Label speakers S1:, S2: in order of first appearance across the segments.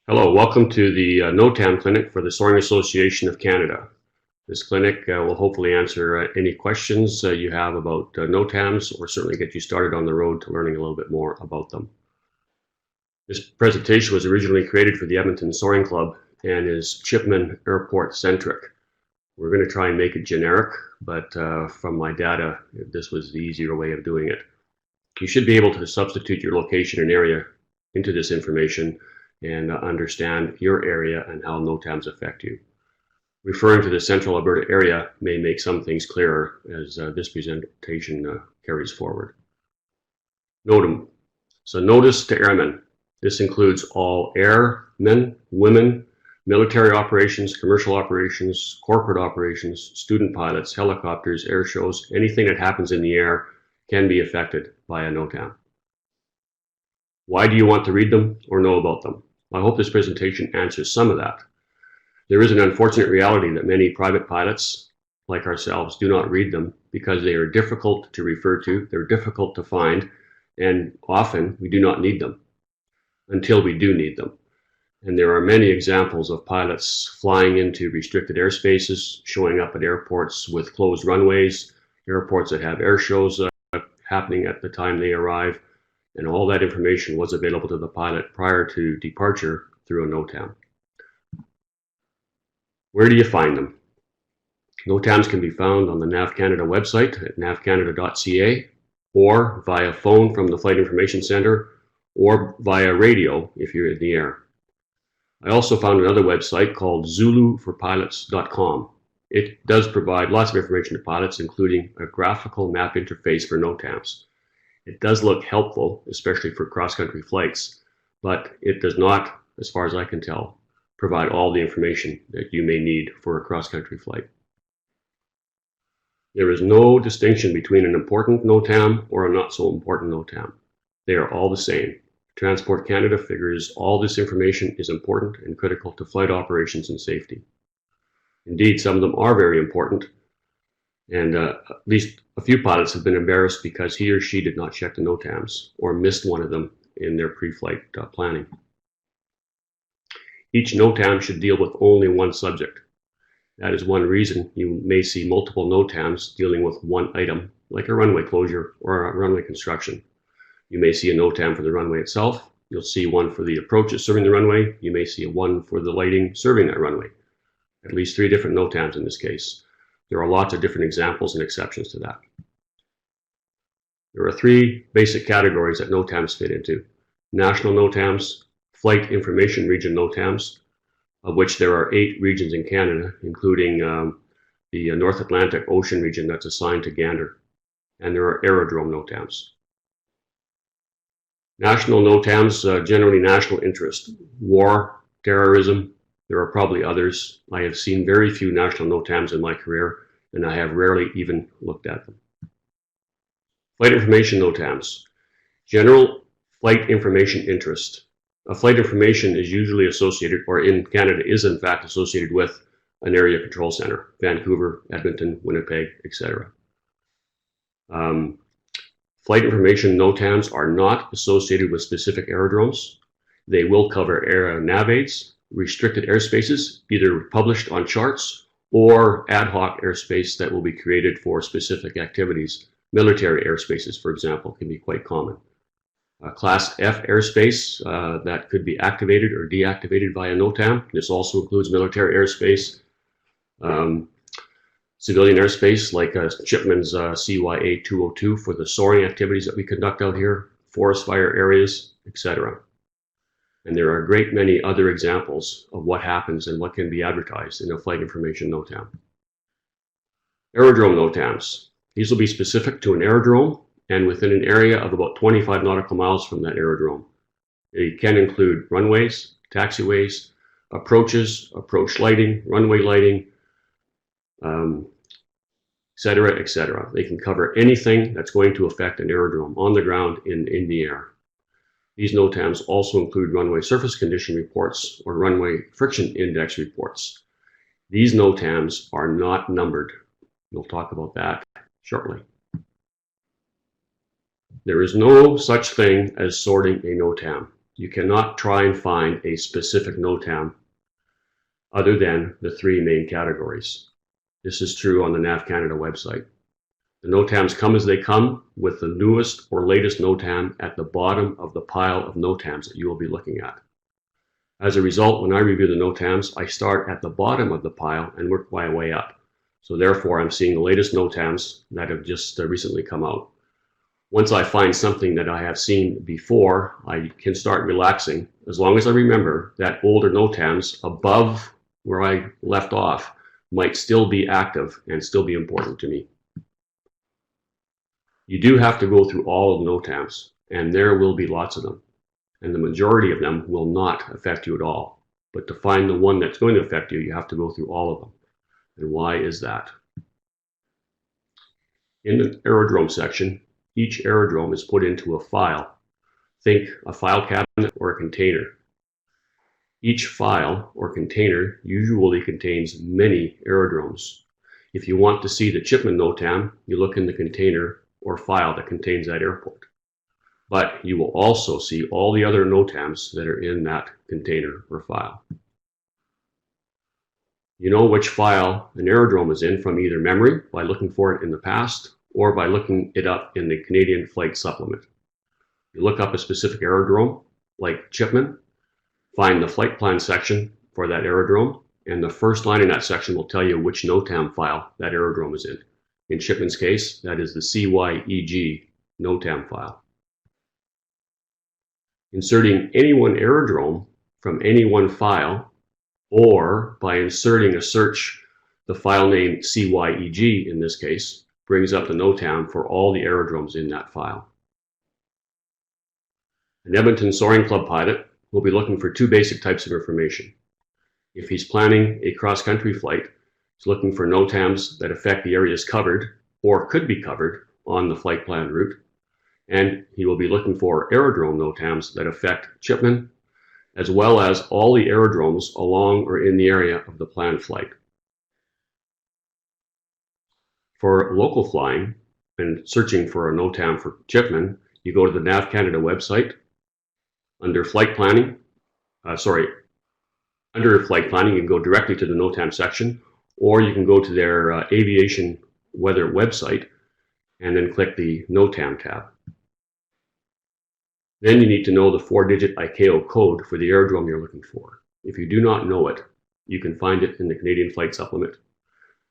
S1: Hello, welcome to the Notam Clinic for the Soaring Association of Canada. This clinic will hopefully answer any questions you have about Notams, or certainly get you started on the road to learning a little bit more about them. This presentation was originally created for the Edmonton Soaring Club and is Chipman Airport centric. We're going to try and make it generic, but from my data, this was the easier way of doing it. You should be able to substitute your location and area into this information and understand your area and how Notams affect you. Referring to the Central Alberta area may make some things clearer as this presentation carries forward. Notam. So notice to airmen. This includes all airmen, women, military operations, commercial operations, corporate operations, student pilots, helicopters, air shows. Anything that happens in the air can be affected by a Notam. Why do you want to read them or know about them? I hope this presentation answers some of that. There is an unfortunate reality that many private pilots, like ourselves, do not read them because they are difficult to refer to, they're difficult to find, and often we do not need them until we do need them. And there are many examples of pilots flying into restricted airspaces, showing up at airports with closed runways, airports that have air shows happening at the time they arrive, and all that information was available to the pilot prior to departure through a Notam. Where do you find them? Notams can be found on the NAV Canada website at navcanada.ca, or via phone from the Flight Information Center, or via radio if you're in the air. I also found another website called zuluforpilots.com. It does provide lots of information to pilots, including a graphical map interface for Notams. It does look helpful, especially for cross-country flights, but it does not, as far as I can tell, provide all the information that you may need for a cross-country flight. There is no distinction between an important Notam or a not so important Notam. They are all the same. Transport Canada figures all this information is important and critical to flight operations and safety. Indeed, some of them are very important, and at least a few pilots have been embarrassed because he or she did not check the Notams or missed one of them in their pre-flight planning. Each Notam should deal with only one subject. That is one reason you may see multiple Notams dealing with one item, like a runway closure or a runway construction. You may see a Notam for the runway itself. You'll see one for the approaches serving the runway. You may see one for the lighting serving that runway. At least 3 different Notams in this case. There are lots of different examples and exceptions to that. There are 3 basic categories that Notams fit into. National Notams, Flight Information Region Notams, of which there are 8 regions in Canada, including the North Atlantic Ocean region that's assigned to Gander. And there are Aerodrome Notams. National Notams, generally national interest. War, terrorism, there are probably others. I have seen very few national Notams in my career, and I have rarely even looked at them. Flight Information Notams. General flight information interest. A flight information is usually associated, or in Canada is in fact associated with, an area control center. Vancouver, Edmonton, Winnipeg, etc. Flight Information Notams are not associated with specific aerodromes. They will cover air nav aids, restricted airspaces, either published on charts or ad hoc airspace that will be created for specific activities. Military airspaces, for example, can be quite common. Class F airspace that could be activated or deactivated by a Notam. This also includes military airspace, civilian airspace like Chipman's CYA 202 for the soaring activities that we conduct out here, forest fire areas, etc. And there are a great many other examples of what happens and what can be advertised in a flight information Notam. Aerodrome Notams. These will be specific to an aerodrome and within an area of about 25 nautical miles from that aerodrome. They can include runways, taxiways, approaches, approach lighting, runway lighting, etc., etc. They can cover anything that's going to affect an aerodrome on the ground in the air. These Notams also include runway surface condition reports or runway friction index reports. These Notams are not numbered. We'll talk about that shortly. There is no such thing as sorting a Notam. you cannot try and find a specific NOTAM other than the three main categories. This is true on the NAV Canada website. The NOTAMs come as they come, with the newest or latest NOTAM at the bottom of the pile of NOTAMs that you will be looking at. As a result, when I review the NOTAMs, I start at the bottom of the pile and work my way up. So therefore, I'm seeing the latest NOTAMs that have just recently come out. Once I find something that I have seen before, I can start relaxing, as long as I remember that older NOTAMs above where I left off might still be active and still be important to me. You do have to go through all of the NOTAMs, and there will be lots of them. And the majority of them will not affect you at all. But to find the one that's going to affect you, you have to go through all of them. And why is that? In the aerodrome section, each aerodrome is put into a file. Think a file cabinet or a container. Each file or container usually contains many aerodromes. If you want to see the Chipman NOTAM, you look in the container or file that contains that airport. But you will also see all the other NOTAMs that are in that container or file. You know which file an aerodrome is in from either memory, by looking for it in the past, or by looking it up in the Canadian Flight Supplement. You look up a specific aerodrome, like Chipman, find the flight plan section for that aerodrome, and the first line in that section will tell you which NOTAM file that aerodrome is in. In Chipman's case, that is the CYEG NOTAM file. Inserting any one aerodrome from any one file, or by inserting a search, the file name CYEG in this case, brings up the NOTAM for all the aerodromes in that file. An Edmonton Soaring Club pilot will be looking for two basic types of information. If he's planning a cross-country flight, he's looking for NOTAMs that affect the areas covered or could be covered on the flight plan route. And he will be looking for aerodrome NOTAMs that affect Chipman, as well as all the aerodromes along or in the area of the planned flight. For local flying and searching for a NOTAM for Chipman, you go to the NAV Canada website. Under flight planning, under flight planning, you can go directly to the NOTAM section, or you can go to their aviation weather website and then click the NOTAM tab. Then you need to know the 4-digit ICAO code for the aerodrome you're looking for. If you do not know it, you can find it in the Canadian Flight Supplement.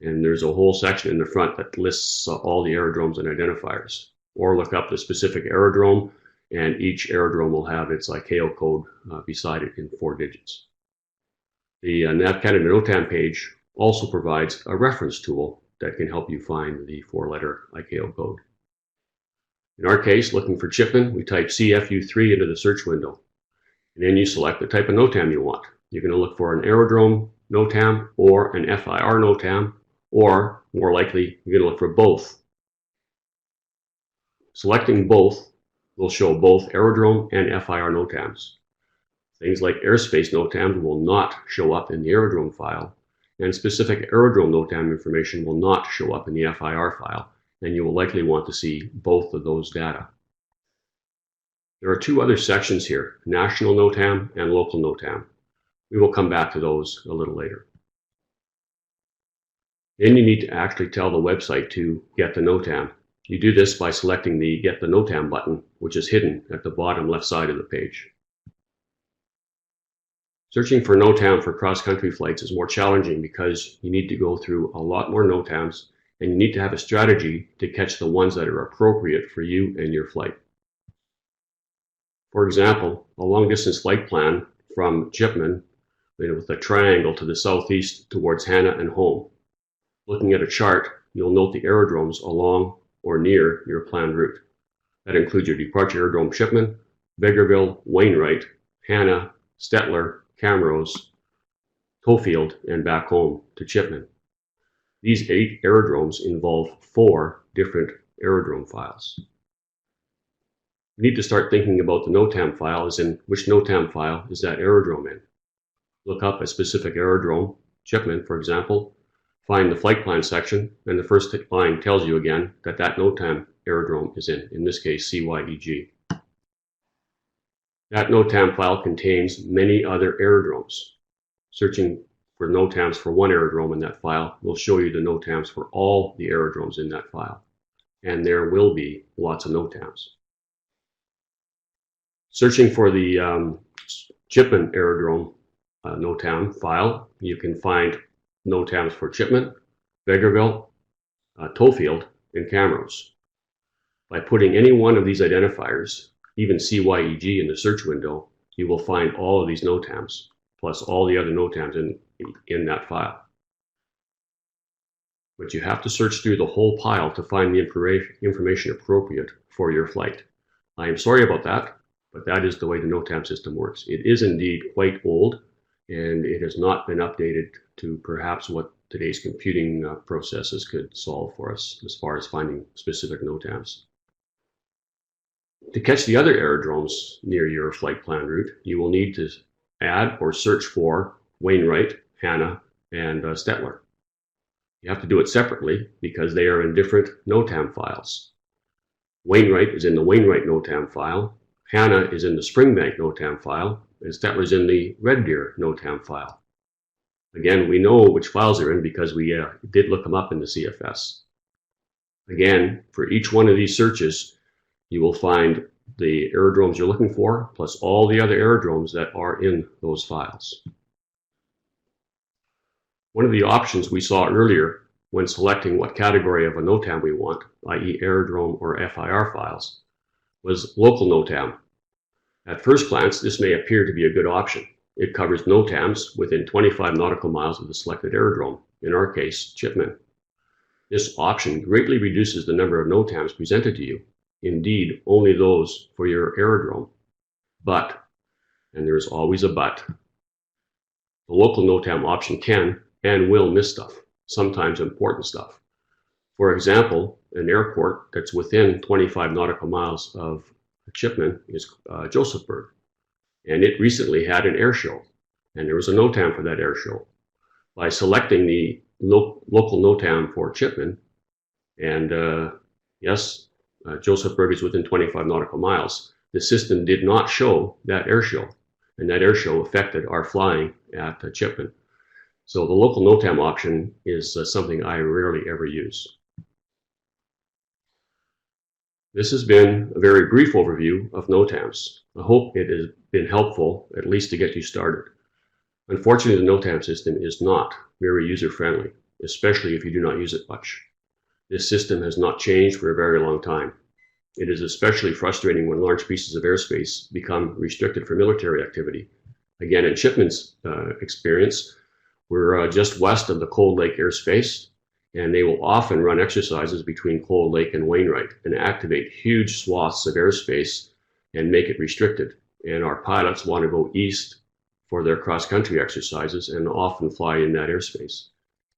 S1: And there's a whole section in the front that lists all the aerodromes and identifiers. Or look up the specific aerodrome, and each aerodrome will have its ICAO code beside it in 4 digits. The NAV Canada NOTAM page also provides a reference tool that can help you find the 4-letter ICAO code. In our case, looking for Chipman, we type CFU3 into the search window. And then you select the type of NOTAM you want. You're going to look for an aerodrome NOTAM or an FIR NOTAM, or more likely, you're going to look for both. Selecting both will show both aerodrome and FIR NOTAMs. Things like airspace NOTAMs will not show up in the aerodrome file, and specific aerodrome NOTAM information will not show up in the FIR file, and you will likely want to see both of those data. There are two other sections here, national NOTAM and local NOTAM. We will come back to those a little later. Then you need to actually tell the website to get the NOTAM. You do this by selecting the Get the NOTAM button, which is hidden at the bottom left side of the page. Searching for NOTAM for cross-country flights is more challenging because you need to go through a lot more NOTAMs, and you need to have a strategy to catch the ones that are appropriate for you and your flight. For example, a long-distance flight plan from Chipman with a triangle to the southeast towards Hannah and home. Looking at a chart, you'll note the aerodromes along or near your planned route. That includes your departure aerodrome Chipman, Vegreville, Wainwright, Hannah, Stettler, Camrose, Tofield, and back home to Chipman. These 8 aerodromes involve 4 different aerodrome files. You need to start thinking about the NOTAM file as in which NOTAM file is that aerodrome in. Look up a specific aerodrome, Chipman for example, find the flight plan section, and the first line tells you again that that NOTAM aerodrome is in this case CYEG. That Notam file contains many other aerodromes. Searching for Notams for one aerodrome in that file will show you the Notams for all the aerodromes in that file. And there will be lots of Notams. Searching for the Chipman aerodrome Notam file, you can find Notams for Chipman, Vegreville, Towfield, and Camrose. By putting any one of these identifiers, even CYEG in the search window, you will find all of these Notams, plus all the other Notams in that file. But you have to search through the whole pile to find the information appropriate for your flight. I am sorry about that, but that is the way the Notam system works. It is indeed quite old, and it has not been updated to perhaps what today's computing processes could solve for us as far as finding specific Notams. To catch the other aerodromes near your flight plan route, you will need to add or search for Wainwright, Hanna, and Stettler. You have to do it separately because they are in different Notam files. Wainwright is in the Wainwright Notam file, Hanna is in the Springbank Notam file, and Stettler is in the Red Deer Notam file. Again, we know which files they're in because we did look them up in the CFS. Again, for each one of these searches, you will find the aerodromes you're looking for, plus all the other aerodromes that are in those files. One of the options we saw earlier when selecting what category of a Notam we want, i.e. aerodrome or FIR files, was local Notam. At first glance, this may appear to be a good option. It covers Notams within 25 nautical miles of the selected aerodrome, in our case, Chipman. This option greatly reduces the number of Notams presented to you, indeed only those for your aerodrome. But, and there's always a but, the local Notam option can and will miss stuff, sometimes important stuff. For example, an airport that's within 25 nautical miles of Chipman is Josephburg, and it recently had an air show, and there was a Notam for that air show. By selecting the local Notam for Chipman, and yes, Josephburg is within 25 nautical miles, the system did not show that air show, and that air show affected our flying at Chipman. So the local Notam option is something I rarely ever use. This has been a very brief overview of Notams. I hope it has been helpful, at least to get you started. Unfortunately, the Notam system is not very user-friendly, especially if you do not use it much. This system has not changed for a very long time. It is especially frustrating when large pieces of airspace become restricted for military activity. Again, in Chipman's experience, we're just west of the Cold Lake airspace, and they will often run exercises between Cold Lake and Wainwright and activate huge swaths of airspace and make it restricted. And our pilots want to go east for their cross-country exercises and often fly in that airspace.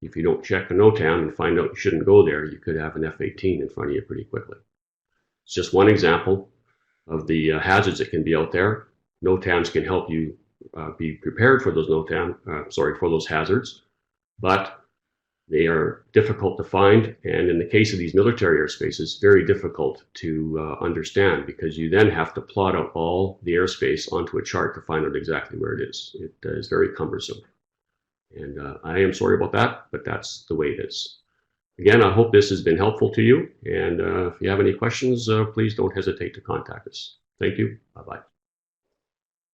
S1: If you don't check a Notam and find out you shouldn't go there, you could have an F-18 in front of you pretty quickly. It's just one example of the hazards that can be out there. Notams can help you be prepared for those for those hazards, but they are difficult to find, and in the case of these military airspaces, very difficult to understand because you then have to plot out all the airspace onto a chart to find out exactly where it is. It is very cumbersome. And I am sorry about that, but that's the way it is. Again, I hope this has been helpful to you, and if you have any questions, please don't hesitate to contact us. Thank you. Bye-bye.